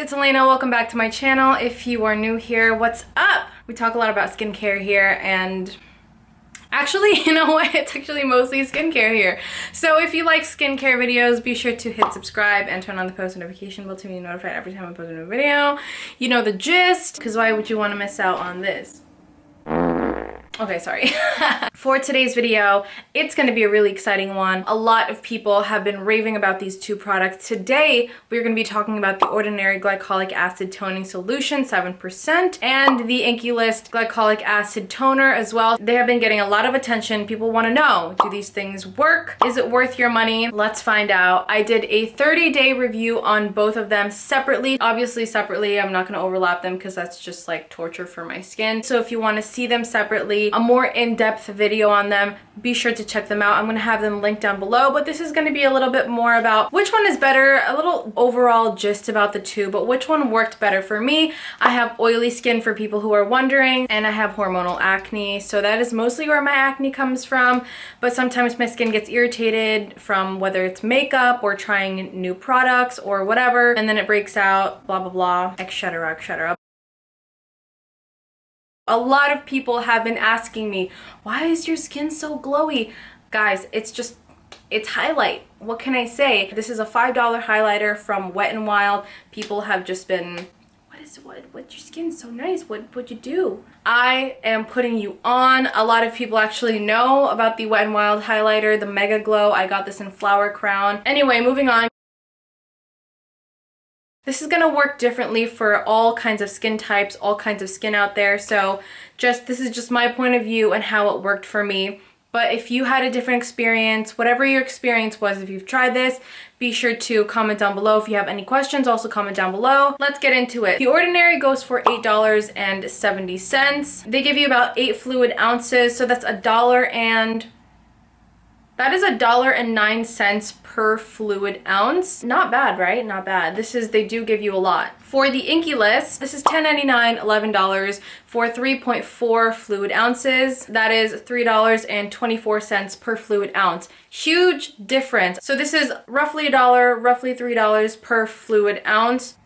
it's Elena. Welcome back to my channel. If you are new here, what's up? We talk a lot about skincare here, and actually, you know what? It's actually mostly skincare here. So if you like skincare videos, be sure to hit subscribe and turn on the post notification bell to be notified every time I post a new video. You know the gist, because why would you want to miss out on this? Okay, sorry. For today's video, it's going to be a really exciting one. A lot of people have been raving about these two products. Today, we're going to be talking about the Ordinary Glycolic Acid Toning Solution 7% and the Inkey Glycolic Acid Toner as well. They have been getting a lot of attention. People want to know, do these things work? Is it worth your money? Let's find out. I did a 30-day review on both of them separately. Obviously separately, I'm not going to overlap them because that's just like torture for my skin. So if you want to see them separately, a more in-depth video on them, be sure to check them out. I'm going to have them linked down below, but this is going to be a little bit more about which one is better, a little overall gist about the two, but which one worked better for me. I have oily skin for people who are wondering, and I have hormonal acne, so that is mostly where my acne comes from, but sometimes my skin gets irritated from whether it's makeup or trying new products or whatever, and then it breaks out, blah blah blah, etc, etc. A lot of people have been asking me, why is your skin so glowy? Guys, it's highlight. What can I say? This is a $5 highlighter from Wet n Wild. People have just been, what your skin's so nice, what'd you do? I am putting you on. A lot of people actually know about the Wet n Wild highlighter, the Mega Glow. I got this in Flower Crown. Anyway, moving on. This is going to work differently for all kinds of skin types, all kinds of skin out there. So this is just my point of view and how it worked for me. But if you had a different experience, whatever your experience was, if you've tried this, be sure to comment down below. If you have any questions, also comment down below. Let's get into it. The Ordinary goes for $8.70. They give you about 8 fluid ounces, so that's that is $1.09 per fluid ounce. Not bad, right? Not bad. They do give you a lot. For the Inkey List, this is $10.99, $11 for 3.4 fluid ounces. That is $3.24 per fluid ounce. Huge difference. So this is roughly $1, roughly $3 per fluid ounce.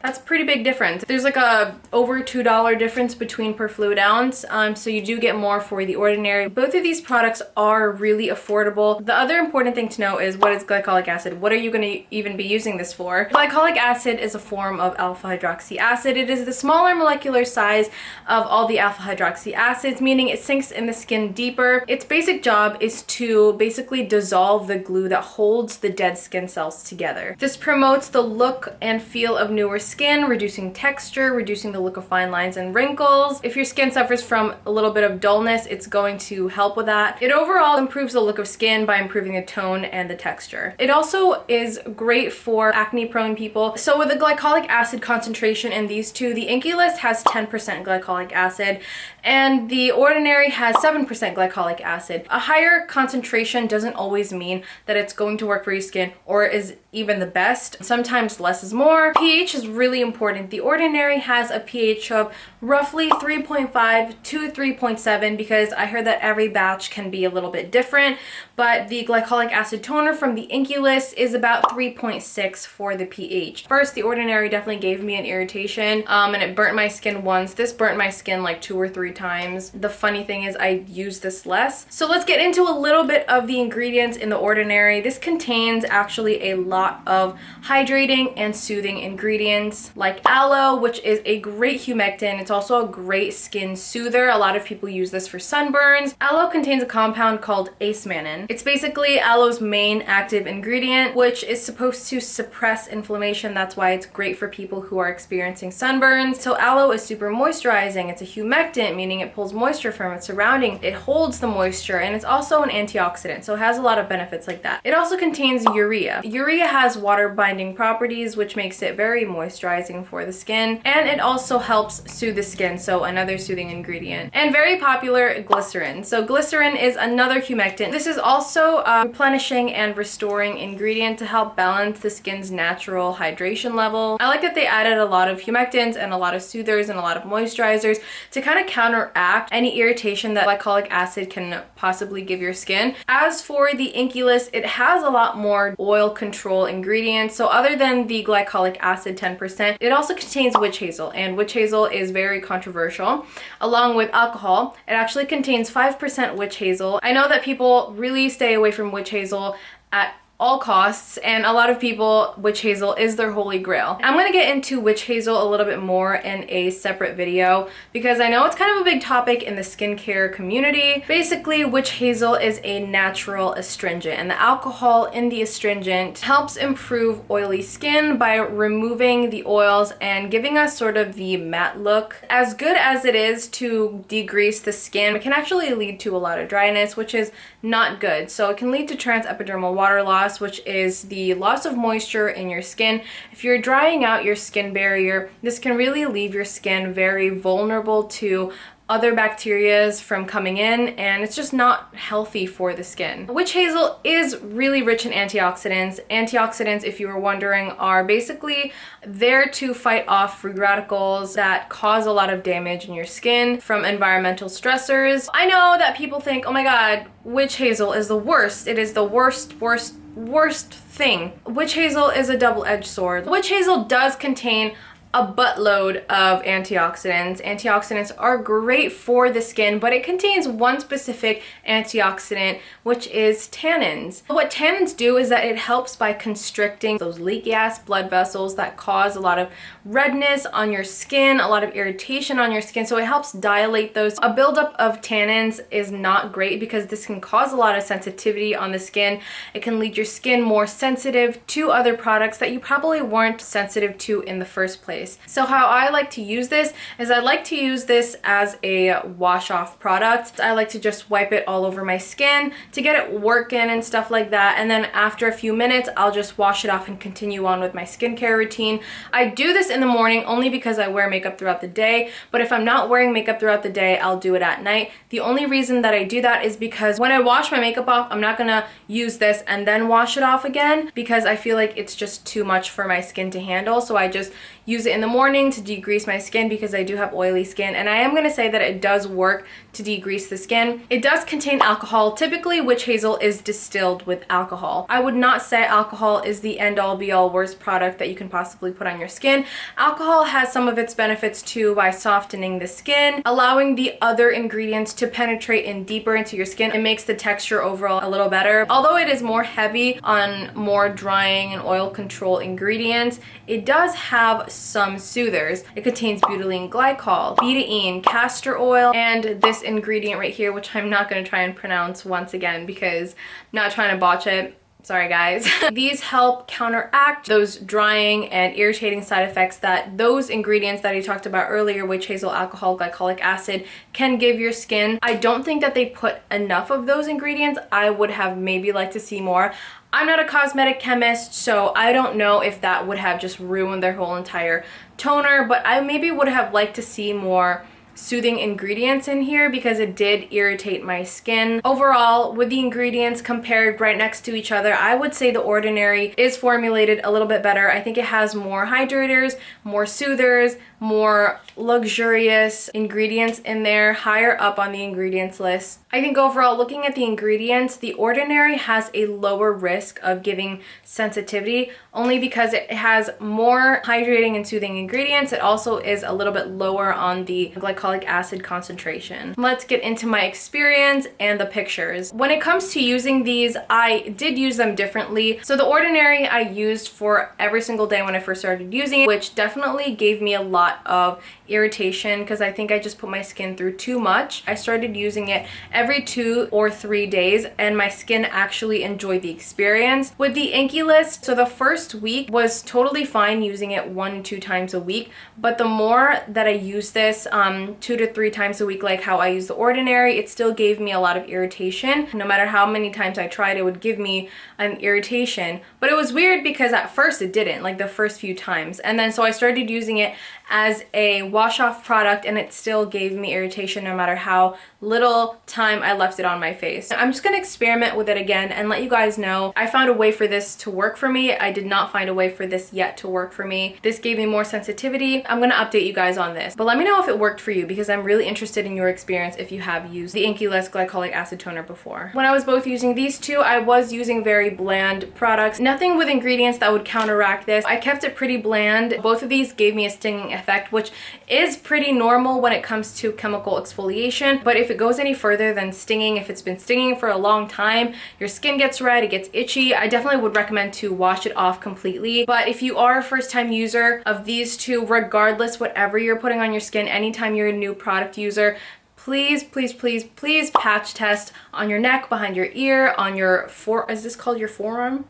That's a pretty big difference. There's like a over $2 difference between per fluid ounce, so you do get more for the Ordinary. Both of these products are really affordable. The other important thing to know is, what is glycolic acid? What are you going to even be using this for? Glycolic acid is a form of alpha hydroxy acid. It is the smaller molecular size of all the alpha hydroxy acids, meaning it sinks in the skin deeper. Its basic job is to basically dissolve the glue that holds the dead skin cells together. This promotes the look and feel of newer skin, reducing texture, reducing the look of fine lines and wrinkles. If your skin suffers from a little bit of dullness, it's going to help with that. It overall improves the look of skin by improving the tone and the texture. It also is great for acne prone people. So with the glycolic acid concentration in these two, the Inkey List has 10% glycolic acid and the Ordinary has 7% glycolic acid. A higher concentration doesn't always mean that it's going to work for your skin or is even the best. Sometimes less is more. pH is really important. The Ordinary has a pH of roughly 3.5 to 3.7 because I heard that every batch can be a little bit different, but the glycolic acid toner from the Inkey List is about 3.6 for the pH. First, the Ordinary definitely gave me an irritation and it burnt my skin once. This burnt my skin like 2 or 3 times. The funny thing is I use this less. So let's get into a little bit of the ingredients in the Ordinary. This contains actually a lot of hydrating and soothing ingredients like aloe, which is a great humectant. It's also a great skin soother. A lot of people use this for sunburns. Aloe contains a compound called acemannan. It's basically aloe's main active ingredient, which is supposed to suppress inflammation. That's why it's great for people who are experiencing sunburns. So aloe is super moisturizing. It's a humectant, meaning it pulls moisture from its surrounding. It holds the moisture, and it's also an antioxidant, so it has a lot of benefits like that. It also contains urea. Urea has water binding properties, which makes it very moisturizing for the skin, and it also helps soothe the skin, so another soothing ingredient. And very popular, glycerin. So glycerin is another humectant. This is also a replenishing and restoring ingredient to help balance the skin's natural hydration level. I like that they added a lot of humectants and a lot of soothers and a lot of moisturizers to kind of counteract any irritation that glycolic acid can possibly give your skin. As for the Inkey List, it has a lot more oil control ingredients. So other than the glycolic acid 10%, 99%. It also contains witch hazel, and witch hazel is very controversial. Along with alcohol, it actually contains 5% witch hazel. I know that people really stay away from witch hazel at all costs, and a lot of people, witch hazel is their holy grail. I'm gonna get into witch hazel a little bit more in a separate video because I know it's kind of a big topic in the skincare community. Basically, witch hazel is a natural astringent, and the alcohol in the astringent helps improve oily skin by removing the oils and giving us sort of the matte look. As good as it is to degrease the skin, it can actually lead to a lot of dryness, which is not good. So it can lead to transepidermal water loss, which is the loss of moisture in your skin. If you're drying out your skin barrier, this can really leave your skin very vulnerable to other bacteria from coming in, and it's just not healthy for the skin. Witch hazel is really rich in antioxidants. Antioxidants, if you were wondering, are basically there to fight off free radicals that cause a lot of damage in your skin from environmental stressors. I know that people think, oh my god, witch hazel is the worst. It is the worst thing. Witch hazel is a double-edged sword. Witch hazel does contain a buttload of antioxidants. Antioxidants are great for the skin, but it contains one specific antioxidant, which is tannins. What tannins do is that it helps by constricting those leaky ass blood vessels that cause a lot of redness on your skin, a lot of irritation on your skin, so it helps dilate those. A buildup of tannins is not great because this can cause a lot of sensitivity on the skin. It can lead your skin more sensitive to other products that you probably weren't sensitive to in the first place. So how I like to use this is I like to use this as a wash off product. I like to just wipe it all over my skin to get it working and stuff like that, and then after a few minutes I'll just wash it off and continue on with my skincare routine. I do this in the morning only because I wear makeup throughout the day, but if I'm not wearing makeup throughout the day, I'll do it at night. The only reason that I do that is because when I wash my makeup off, I'm not gonna use this and then wash it off again because I feel like it's just too much for my skin to handle. So I just use it in the morning to degrease my skin because I do have oily skin, and I am going to say that it does work to degrease the skin. It does contain alcohol. Typically, witch hazel is distilled with alcohol. I would not say alcohol is the end-all be-all worst product that you can possibly put on your skin. Alcohol has some of its benefits too by softening the skin, allowing the other ingredients to penetrate in deeper into your skin. It makes the texture overall a little better. Although it is more heavy on more drying and oil control ingredients, it does have some soothers. It contains butylene glycol, betaine, castor oil, and this ingredient right here, which I'm not going to try and pronounce once again because I'm not trying to botch it. Sorry guys. These help counteract those drying and irritating side effects that those ingredients that I talked about earlier, witch hazel, alcohol, glycolic acid, can give your skin. I don't think that they put enough of those ingredients. I would have maybe liked to see more. I'm not a cosmetic chemist, so I don't know if that would have just ruined their whole entire toner, but I maybe would have liked to see more soothing ingredients in here because it did irritate my skin. Overall, with the ingredients compared right next to each other, I would say the Ordinary is formulated a little bit better. I think it has more hydrators, more soothers, more luxurious ingredients in there, higher up on the ingredients list. I think overall, looking at the ingredients, the Ordinary has a lower risk of giving sensitivity only because it has more hydrating and soothing ingredients. It also is a little bit lower on the glycolic acid concentration. Let's get into my experience and the pictures. When it comes to using these, I did use them differently. So the Ordinary I used for every single day when I first started using it, which definitely gave me a lot of irritation because I think I just put my skin through too much. I started using it every 2 or 3 days and my skin actually enjoyed the experience. With the Inkey list, so the first week was totally fine using it 1 to 2 times a week, but the more that I use this 2 to 3 times a week like how I use the Ordinary, it still gave me a lot of irritation. No matter how many times I tried, it would give me an irritation. But it was weird because at first it didn't, like the first few times. And then so I started using it as a wash-off product and it still gave me irritation no matter how little time I left it on my face. I'm just gonna experiment with it again and let you guys know. I found a way for this to work for me. I did not find a way for this yet to work for me. This gave me more sensitivity. I'm gonna update you guys on this, but let me know if it worked for you you because I'm really interested in your experience if you have used the Inkey Glycolic Acid Toner before. When I was both using these two, I was using very bland products. Nothing with ingredients that would counteract this. I kept it pretty bland. Both of these gave me a stinging effect, which is pretty normal when it comes to chemical exfoliation. But if it goes any further than stinging, if it's been stinging for a long time, your skin gets red, it gets itchy, I definitely would recommend to wash it off completely. But if you are a first-time user of these two, regardless whatever you're putting on your skin, anytime you're a new product user, please, please, please, please patch test on your neck, behind your ear, on your is this called your forearm?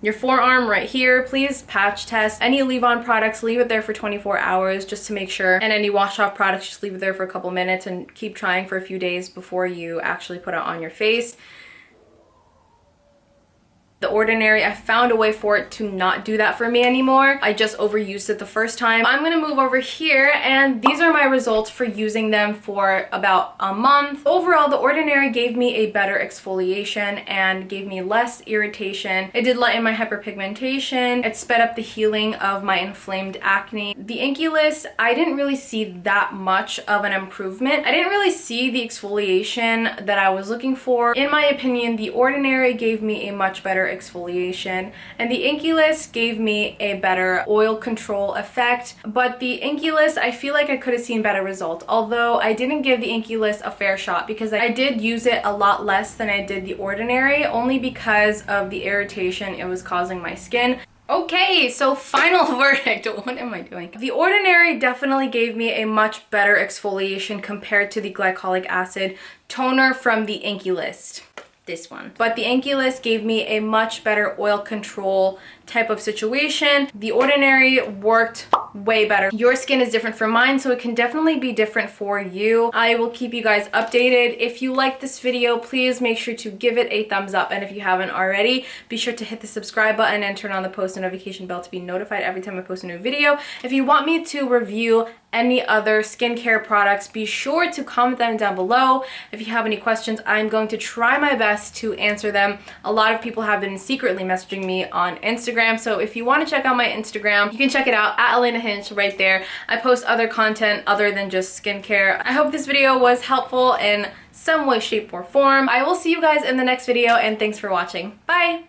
Your forearm right here. Please patch test. Any leave-on products, leave it there for 24 hours just to make sure. And any wash-off products, just leave it there for a couple minutes and keep trying for a few days before you actually put it on your face. The Ordinary, I found a way for it to not do that for me anymore. I just overused it the first time. I'm gonna move over here, and these are my results for using them for about a month. Overall, the Ordinary gave me a better exfoliation and gave me less irritation. It did lighten my hyperpigmentation. It sped up the healing of my inflamed acne. The Inkey List, I didn't really see that much of an improvement. I didn't really see the exfoliation that I was looking for. In my opinion, the Ordinary gave me a much better exfoliation, and the Inkey List gave me a better oil control effect. But the Inkey List, I feel like I could have seen better results, although I didn't give the Inkey List a fair shot because I did use it a lot less than I did the Ordinary, only because of the irritation it was causing my skin. Okay, so final verdict. What am I doing? The Ordinary definitely gave me a much better exfoliation compared to the glycolic acid toner from the Inkey List. This one. But the Inkey List gave me a much better oil control type of situation. The Ordinary worked way better. Your skin is different from mine, so it can definitely be different for you. I will keep you guys updated. If you like this video, please make sure to give it a thumbs up, and if you haven't already, be sure to hit the subscribe button and turn on the post notification bell to be notified every time I post a new video. If you want me to review any other skincare products, be sure to comment them down below. If you have any questions, I'm going to try my best to answer them. A lot of people have been secretly messaging me on Instagram, so if you want to check out my Instagram, you can check it out at Elena Hinch right there. I post other content other than just skincare. I hope this video was helpful in some way, shape, or form. I will see you guys in the next video, and thanks for watching. Bye!